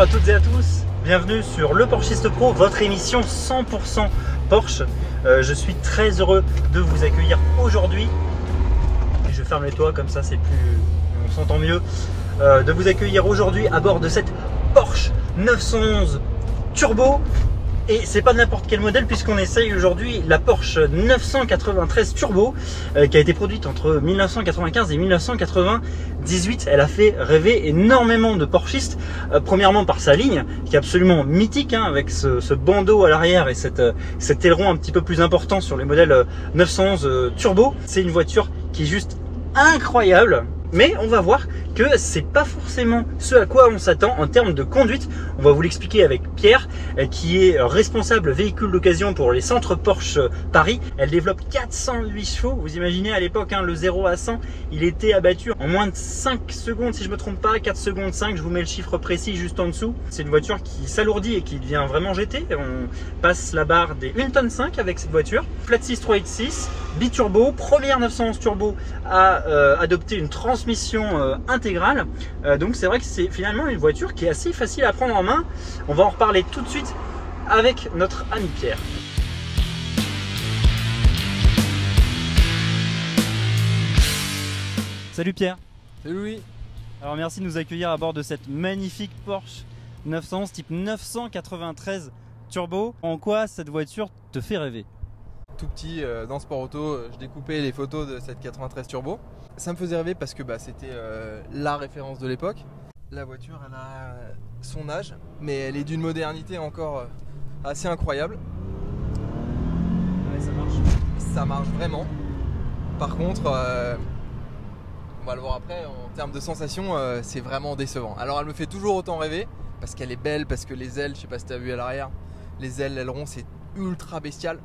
Bonjour à toutes et à tous, bienvenue sur Le Porschiste Pro, votre émission 100% Porsche. Je suis très heureux de vous accueillir aujourd'hui. Je ferme les toits comme ça, c'est plus, on s'entend mieux. De vous accueillir aujourd'hui à bord de cette Porsche 911 Turbo. Et c'est pas n'importe quel modèle puisqu'on essaye aujourd'hui la Porsche 993 Turbo qui a été produite entre 1995 et 1998. Elle a fait rêver énormément de Porschistes. Premièrement par sa ligne qui est absolument mythique avec ce bandeau à l'arrière et cet aileron un petit peu plus important sur les modèles 911 Turbo. C'est une voiture qui est juste incroyable. Mais on va voir que c'est pas forcément ce à quoi on s'attend en termes de conduite. On va vous l'expliquer avec Pierre, qui est responsable véhicule d'occasion pour les centres Porsche Paris. Elle développe 408 chevaux. Vous imaginez à l'époque, le 0 à 100, il était abattu en moins de 5 secondes, si je me trompe pas, 4 secondes 5. Je vous mets le chiffre précis juste en dessous. C'est une voiture qui s'alourdit et qui devient vraiment GT. On passe la barre des 1,5 tonne avec cette voiture. Flat 6 386, biturbo, première 911 Turbo à adopter une transmission intégrale. Donc c'est vrai que c'est finalement une voiture qui est assez facile à prendre en main. On va en reparler tout de suite avec notre ami Pierre. Salut Pierre. Salut Louis. Alors merci de nous accueillir à bord de cette magnifique Porsche 911 type 993 Turbo. En quoi cette voiture te fait rêver? Tout petit dans Sport Auto, je découpais les photos de cette 93 Turbo. Ça me faisait rêver parce que c'était la référence de l'époque. La voiture, elle a son âge, mais elle est d'une modernité encore assez incroyable. Ouais, ça marche. Ça marche vraiment. Par contre, on va le voir après, en termes de sensations, c'est vraiment décevant. Alors elle me fait toujours autant rêver parce qu'elle est belle, parce que les ailes, je sais pas si tu as vu à l'arrière, les ailes, l'aileron, c'est ultra bestial.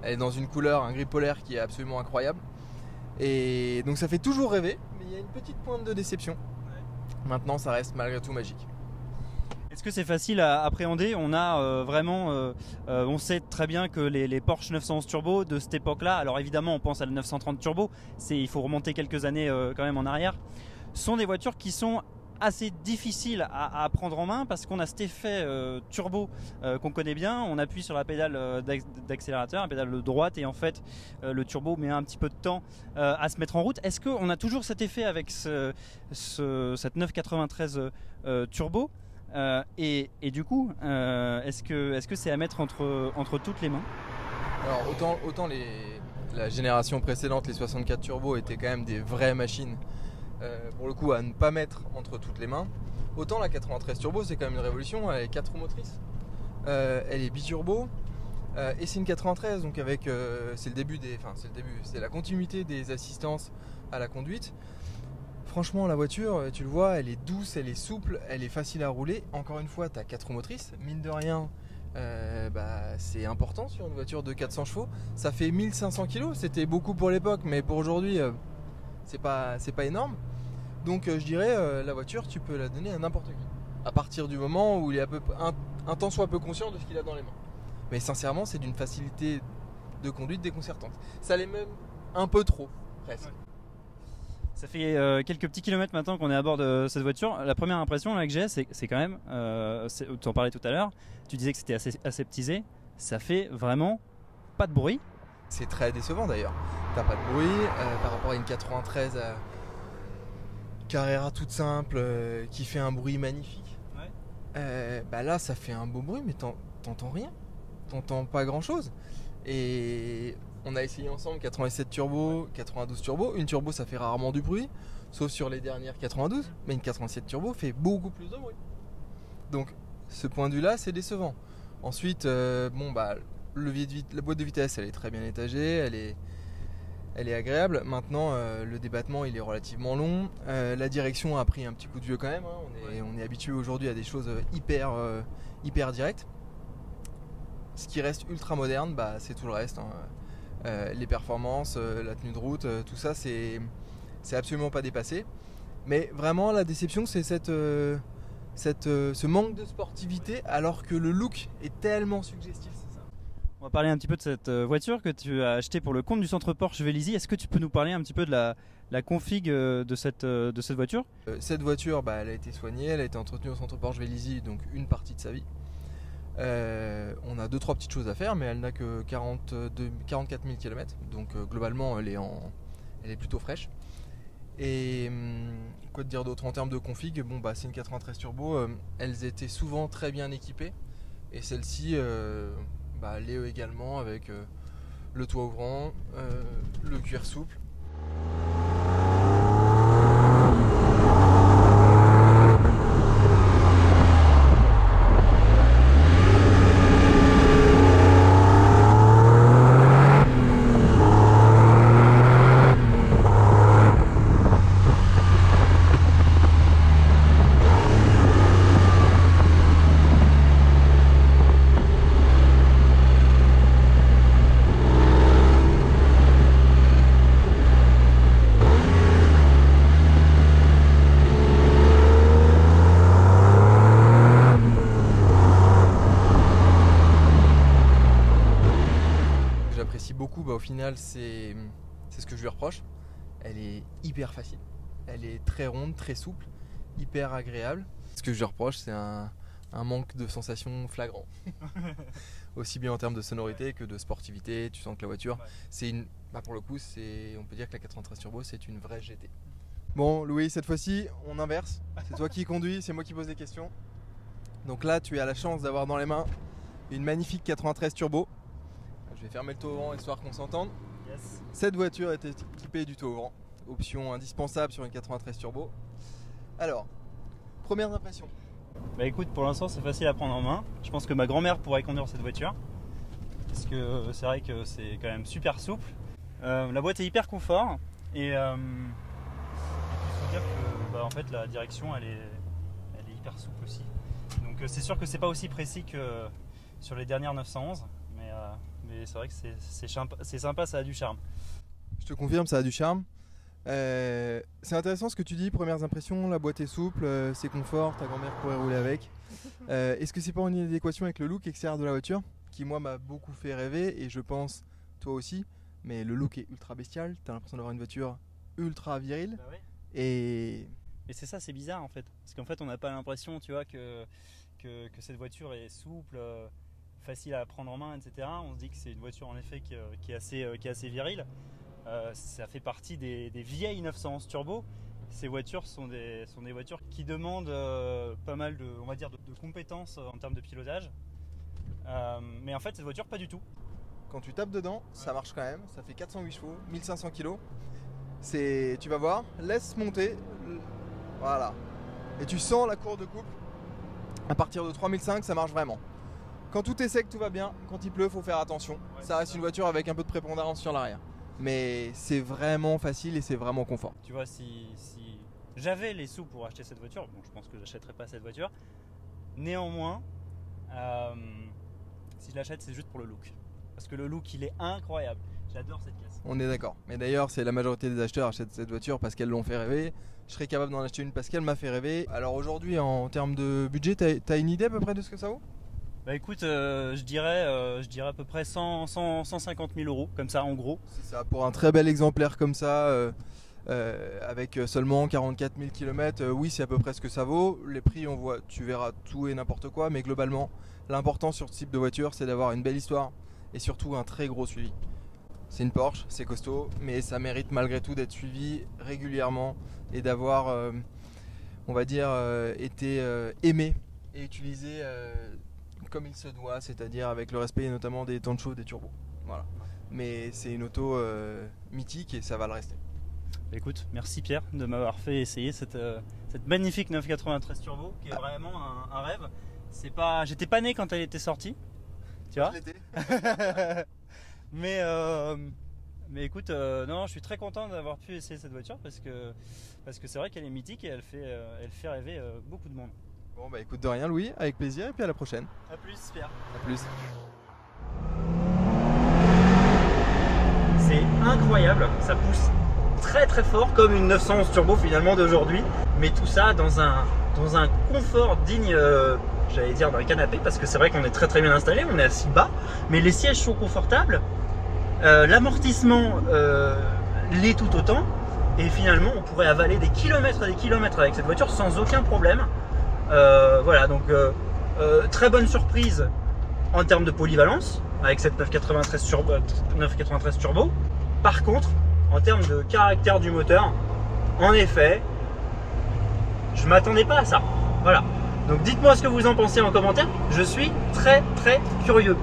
Elle est dans une couleur, un gris polaire qui est absolument incroyable. Et donc ça fait toujours rêver, mais il y a une petite pointe de déception. Ouais. Maintenant, ça reste malgré tout magique. Est-ce que c'est facile à appréhender? On a on sait très bien que les Porsche 911 Turbo de cette époque-là, alors évidemment on pense à la 930 Turbo, il faut remonter quelques années quand même en arrière, sont des voitures qui sont assez difficile à prendre en main parce qu'on a cet effet turbo qu'on connaît bien. On appuie sur la pédale d'accélérateur, la pédale de droite, et en fait le turbo met un petit peu de temps à se mettre en route. Est-ce qu'on a toujours cet effet avec cette 993 turbo et du coup est-ce que c'est à mettre entre toutes les mains? Alors autant la génération précédente, les 64 turbo, étaient quand même des vraies machines pour le coup à ne pas mettre entre toutes les mains. Autant la 93 Turbo, c'est quand même une révolution. Elle est 4 roues motrices, elle est biturbo et c'est une 93, donc avec c'est la continuité des assistances à la conduite. Franchement, la voiture, tu le vois, elle est douce, elle est souple, elle est facile à rouler. Encore une fois, tu as 4 roues motrices, mine de rien. C'est important sur une voiture de 400 chevaux. Ça fait 1500 kg, c'était beaucoup pour l'époque, mais pour aujourd'hui c'est pas énorme. Donc je dirais la voiture, tu peux la donner à n'importe qui à partir du moment où il est un tant soit peu conscient de ce qu'il a dans les mains. Mais sincèrement, c'est d'une facilité de conduite déconcertante. Ça l'est même un peu trop presque. Ouais. Ça fait quelques petits kilomètres maintenant qu'on est à bord de cette voiture. La première impression là, que j'ai, c'est quand même, tu en parlais tout à l'heure, tu disais que c'était assez aseptisé, ça fait vraiment pas de bruit. C'est très décevant d'ailleurs. T'as pas de bruit par rapport à une 93 Carrera toute simple qui fait un bruit magnifique. Ouais. Là, ça fait un beau bruit, mais t'entends rien. T'entends pas grand chose. Et on a essayé ensemble 87 turbo, 92 turbo. Une turbo, ça fait rarement du bruit, sauf sur les dernières 92. Mais une 87 turbo fait beaucoup plus de bruit. Donc, ce point de vue-là, c'est décevant. Ensuite, la boîte de vitesse, elle est très bien étagée, elle est agréable. Maintenant, le débattement, il est relativement long. La direction a pris un petit coup de vieux quand même. On est habitué aujourd'hui à des choses hyper directes. Ce qui reste ultra moderne, c'est tout le reste. Les performances, la tenue de route, tout ça, c'est absolument pas dépassé. Mais vraiment, la déception, c'est ce manque de sportivité, alors que le look est tellement suggestif. On va parler un petit peu de cette voiture que tu as achetée pour le compte du centre Porsche Vélizy. Est-ce que tu peux nous parler un petit peu de la config de cette voiture? Cette voiture, elle a été soignée, elle a été entretenue au centre Porsche Vélizy, donc une partie de sa vie. On a 2-3 petites choses à faire, mais elle n'a que 44 000 km, donc globalement elle est plutôt fraîche. Et quoi te dire d'autre en termes de config? C'est une 93 turbo, elles étaient souvent très bien équipées, et celle-ci l'est également avec le toit ouvrant, le cuir souple. Beaucoup, au final c'est ce que je lui reproche. Elle est hyper facile, elle est très ronde, très souple, hyper agréable. Ce que je lui reproche, c'est un manque de sensation flagrant. Aussi bien en termes de sonorité que de sportivité. Tu sens que la voiture, c'est une, pour le coup, on peut dire que la 93 turbo c'est une vraie GT. Bon Louis, cette fois-ci on inverse, c'est toi qui conduis, c'est moi qui pose des questions. Donc là tu as la chance d'avoir dans les mains une magnifique 93 turbo. Je vais fermer le toit ouvrant histoire qu'on s'entende. Yes. Cette voiture est équipée du toit ouvrant, option indispensable sur une 93 turbo. Alors, première impression. Écoute, pour l'instant c'est facile à prendre en main. Je pense que ma grand-mère pourrait conduire cette voiture. Parce que c'est vrai que c'est quand même super souple. La boîte est hyper confort. Et il faut dire que en fait la direction elle est hyper souple aussi. Donc c'est sûr que c'est pas aussi précis que sur les dernières 911. Mais c'est vrai que c'est sympa, ça a du charme. Je te confirme, ça a du charme. C'est intéressant ce que tu dis, premières impressions, la boîte est souple, c'est confort, ta grand-mère pourrait rouler avec. Est-ce que c'est pas en adéquation avec le look extérieur de la voiture, qui moi m'a beaucoup fait rêver, et je pense toi aussi, mais le look est ultra bestial, t'as l'impression d'avoir une voiture ultra virile. Oui. Et c'est ça, c'est bizarre en fait, parce qu'en fait on n'a pas l'impression, tu vois, que cette voiture est souple, facile à prendre en main, etc. On se dit que c'est une voiture en effet qui est assez virile. Ça fait partie des vieilles 911 turbo. Ces voitures sont des voitures qui demandent pas mal on va dire, de compétences en termes de pilotage. Mais en fait cette voiture pas du tout. Quand tu tapes dedans, ça marche quand même, ça fait 408 chevaux, 1500 kg. Tu vas voir, laisse monter, voilà. Et tu sens la courbe de couple. À partir de 3005, ça marche vraiment. Quand tout est sec, tout va bien. Quand il pleut, faut faire attention. Ouais, ça reste une voiture avec un peu de prépondérance sur l'arrière. Mais c'est vraiment facile et c'est vraiment confort. Tu vois, si j'avais les sous pour acheter cette voiture, bon, je pense que j'achèterais pas cette voiture. Néanmoins, si je l'achète, c'est juste pour le look. Parce que le look, il est incroyable. J'adore cette caisse. On est d'accord. Mais d'ailleurs, c'est la majorité des acheteurs achètent cette voiture parce qu'elles l'ont fait rêver. Je serais capable d'en acheter une parce qu'elle m'a fait rêver. Alors aujourd'hui, en termes de budget, t'as une idée à peu près de ce que ça vaut ? Écoute, je dirais à peu près 150 000 euros, comme ça en gros. C'est ça, pour un très bel exemplaire comme ça, avec seulement 44 000 km, oui c'est à peu près ce que ça vaut. Les prix, tu verras tout et n'importe quoi, mais globalement, l'important sur ce type de voiture, c'est d'avoir une belle histoire et surtout un très gros suivi. C'est une Porsche, c'est costaud, mais ça mérite malgré tout d'être suivi régulièrement et d'avoir, on va dire, été aimé et utilisé comme il se doit, c'est-à-dire avec le respect notamment des temps de chauffe des turbos. Voilà. Mais c'est une auto mythique et ça va le rester. Écoute, merci Pierre de m'avoir fait essayer cette magnifique 993 turbo qui est vraiment un rêve. J'étais pas né quand elle était sortie, tu vois. Je l'étais. mais écoute, non, je suis très content d'avoir pu essayer cette voiture parce que c'est vrai qu'elle est mythique et elle fait rêver beaucoup de monde. Bon bah écoute, de rien Louis, avec plaisir et puis à la prochaine. A plus Pierre. A plus. C'est incroyable, ça pousse très très fort comme une 911 turbo finalement d'aujourd'hui, mais tout ça dans un dans un confort digne, j'allais dire, d'un canapé, parce que c'est vrai qu'on est très bien installé, on est assis bas, mais les sièges sont confortables, l'amortissement l'est tout autant, et finalement on pourrait avaler des kilomètres et des kilomètres avec cette voiture sans aucun problème. Voilà, donc très bonne surprise en termes de polyvalence avec cette 993 turbo. Par contre, en termes de caractère du moteur, en effet, je m'attendais pas à ça. Voilà. Donc dites-moi ce que vous en pensez en commentaire. Je suis très curieux.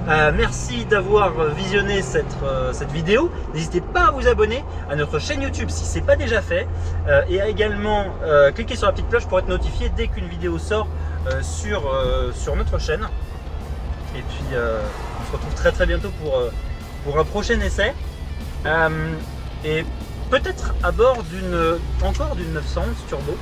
Merci d'avoir visionné cette vidéo. N'hésitez pas à vous abonner à notre chaîne YouTube si ce n'est pas déjà fait. Et à également cliquer sur la petite cloche pour être notifié dès qu'une vidéo sort sur notre chaîne. Et puis on se retrouve très bientôt pour un prochain essai. Et peut-être à bord d'une 911 turbo.